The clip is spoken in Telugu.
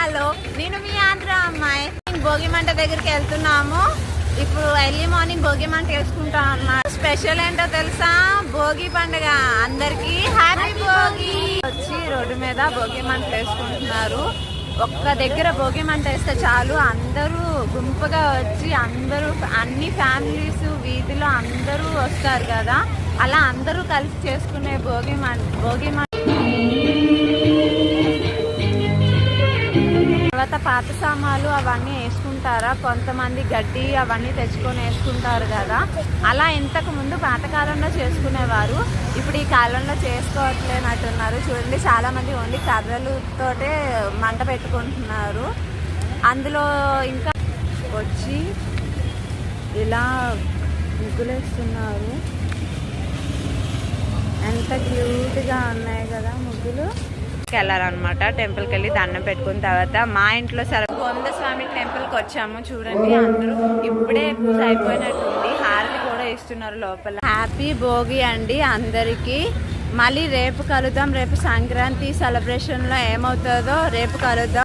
హలో, నేను మీ ఆంధ్ర అమ్మాయి. భోగి మంట దగ్గరికి వెళ్తున్నాము. ఇప్పుడు ఎర్లీ మార్నింగ్ భోగి మంట వేసుకుంటాం అన్నమాట. స్పెషల్ ఏంటో తెలుసా? భోగి పండుగ. అందరికి హ్యాపీ భోగి. వచ్చి రోడ్డు మీద భోగి మంట వేసుకుంటున్నారు. ఒక్క దగ్గర భోగి మంట వేస్తే చాలు, అందరూ గుంపుగా వచ్చి అందరూ అన్ని ఫ్యామిలీస్ వీధిలో అందరూ వస్తారు కదా, అలా అందరూ కలిసి చేసుకునే భోగి మంట. తర్వాత పాత సామాన్లు అవన్నీ వేసుకుంటారా, కొంతమంది గడ్డి అవన్నీ తెచ్చుకొని వేసుకుంటారు కదా, అలా ఇంతకు ముందు పాతకాలంలో చేసుకునేవారు. ఇప్పుడు ఈ కాలంలో చేసుకోవట్లేనట్టున్నారు. చూడండి, చాలా మంది ఓన్లీ కర్రలతోటే మంట పెట్టుకుంటున్నారు. అందులో ఇంకా వచ్చి ఇలా ముగ్గులేస్తున్నారు. ఎంత క్యూట్గా ఉన్నాయి కదా ముగ్గులు. వెళ్ళాలన్నమాట. టెంపుల్కి వెళ్ళి దండం పెట్టుకున్న తర్వాత మా ఇంట్లో గోవింద స్వామి టెంపుల్కి వచ్చాము. చూడండి, అందరూ ఇప్పుడే పూజ అయిపోయినట్టుంది. హారతి కూడా ఇస్తున్నారు లోపల. హ్యాపీ భోగి అండి అందరికీ. మళ్ళీ రేపు కలుద్దాం. రేపు సంక్రాంతి సెలబ్రేషన్లో ఏమవుతుందో రేపు కలుద్దాం.